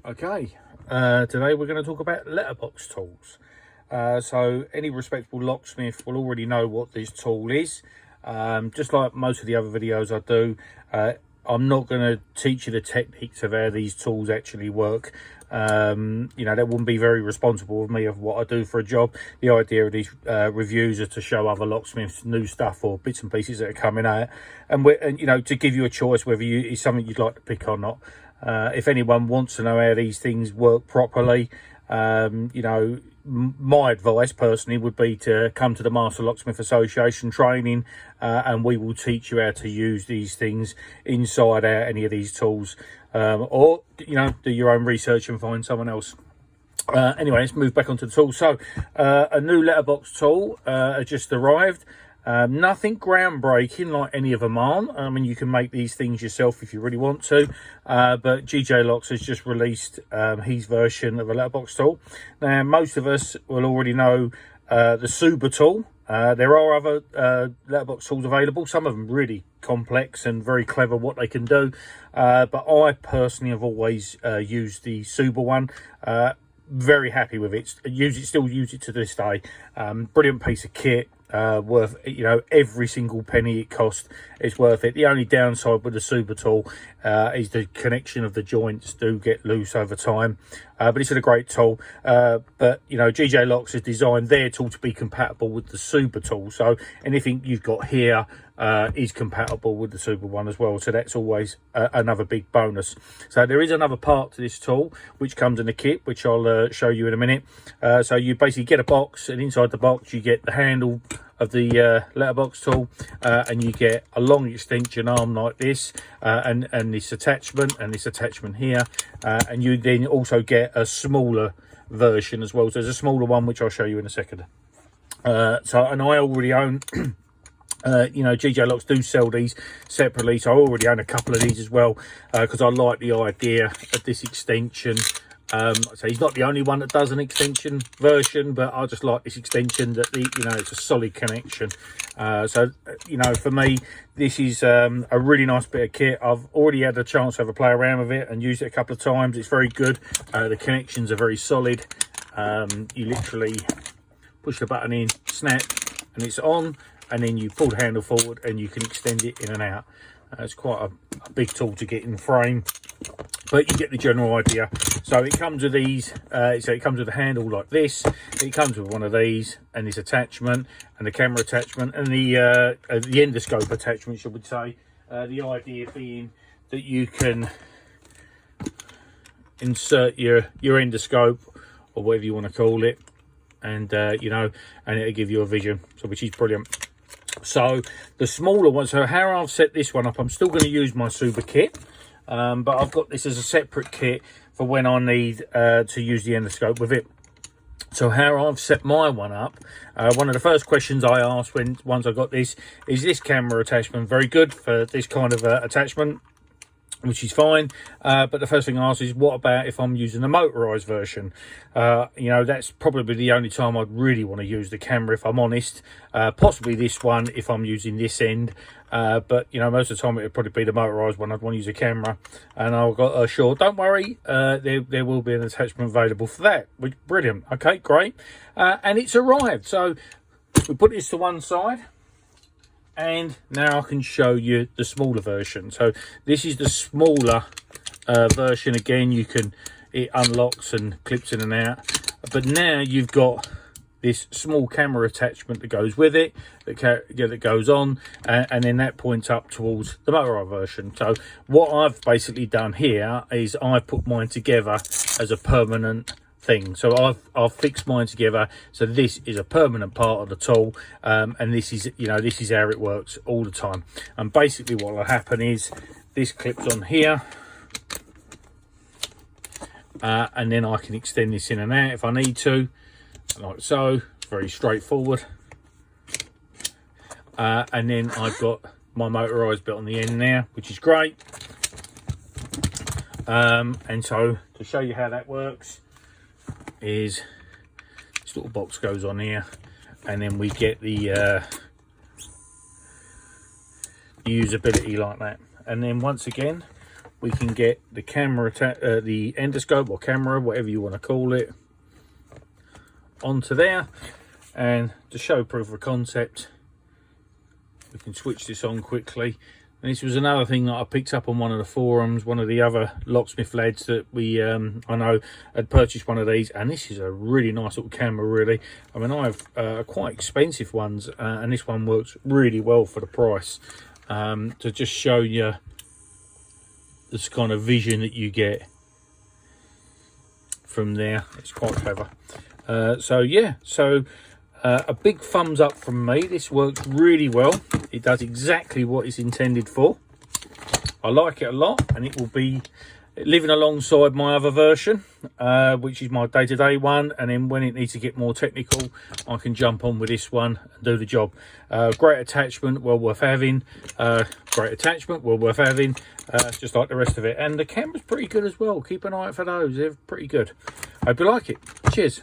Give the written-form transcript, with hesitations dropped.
Okay, today we're going to talk about letterbox tools. So any respectable locksmith will already know what this tool is. Just like most of the other videos I do, I'm not going to teach you the techniques of how these tools actually work. That wouldn't be very responsible of me of what I do for a job. The idea of these reviews are to show other locksmiths new stuff or bits and pieces that are coming out, and to give you a choice whether it's something you'd like to pick or not. If anyone wants to know how these things work properly, my advice personally would be to come to the Master Locksmith Association training, and we will teach you how to use these things inside out any of these tools, or do your own research and find someone else. Anyway, let's move back onto the tool. So a new letterbox tool has just arrived. Nothing groundbreaking like any of them aren't. I mean, you can make these things yourself if you really want to, but GJ Locks has just released his version of a letterbox tool. Now, most of us will already know the Super tool. There are other letterbox tools available, some of them really complex and very clever what they can do, but I personally have always used the Super one. Very happy with it. Still use it to this day. Brilliant piece of kit. Worth every single penny it cost. It's worth it. The only downside with the Super tool is the connection of the joints do get loose over time, but it's a great tool. But GJ Locks has designed their tool to be compatible with the Super tool, so anything you've got here is compatible with the Super one as well, so that's always another big bonus. So there is another part to this tool which comes in a kit, which I'll show you in a minute. So you basically get a box, and inside the box you get the handle of the letterbox tool, and you get a long extension arm like this, and this attachment here, and you then also get a smaller version as well. So there's a smaller one which I'll show you in a second. And I already own GJ Locks do sell these separately, so I already own a couple of these as well, because I like the idea of this extension. So he's not the only one that does an extension version, but I just like this extension that it's a solid connection. For me, this is a really nice bit of kit. I've already had a chance to have a play around with it and used it a couple of times. It's very good. The connections are very solid. You literally push the button in, snap, and it's on, and then you pull the handle forward and you can extend it in and out. It's quite a big tool to get in frame, but you get the general idea. So it comes with these, it comes with a handle like this, it comes with one of these, and this attachment, and the camera attachment, and the endoscope attachment, should we say. The idea being that you can insert your endoscope, or whatever you want to call it, and and it'll give you a vision, so which is brilliant. So the smaller one, so how I've set this one up, I'm still going to use my Super kit, but I've got this as a separate kit for when I need to use the endoscope with it. So how I've set my one up, one of the first questions I asked once I got this is this camera attachment very good for this kind of attachment, which is fine, but the first thing I ask is, what about if I'm using a motorized version? That's probably the only time I'd really want to use the camera, if I'm honest. Possibly this one if I'm using this end, but most of the time it would probably be the motorized one I'd want to use a camera. And I got assured, don't worry, there will be an attachment available for that. Which, brilliant. Okay, great. And it's arrived. So we put this to one side, and now I can show you the smaller version. So this is the smaller version. Again, it unlocks and clips in and out, but now you've got this small camera attachment that goes with it, that goes on, and then that points up towards the motorized version. So what I've basically done here is I've put mine together as a permanent thing. So I've fixed mine together, so this is a permanent part of the tool, and this is how it works all the time. And basically what will happen is this clips on here, and then I can extend this in and out if I need to, like so. Very straightforward. And then I've got my motorized bit on the end now, which is great. And so to show you how that works is this little box goes on here, and then we get the usability like that. And then once again we can get the camera, the endoscope or camera, whatever you want to call it, onto there. And to show proof of concept, we can switch this on quickly. And this was another thing that I picked up on one of the forums. One of the other locksmith lads that we I know had purchased one of these, and this is a really nice little camera, really. I mean, I have quite expensive ones, and this one works really well for the price. To just show you this kind of vision that you get from there, it's quite clever. So yeah, a big thumbs up from me. This works really well. It does exactly what it's intended for. I like it a lot, and it will be living alongside my other version, which is my day-to-day one. And then when it needs to get more technical, I can jump on with this one and do the job. Great attachment, well worth having. Great attachment, well worth having. Just like the rest of it. And the camera's pretty good as well. Keep an eye out for those. They're pretty good. Hope you like it. Cheers.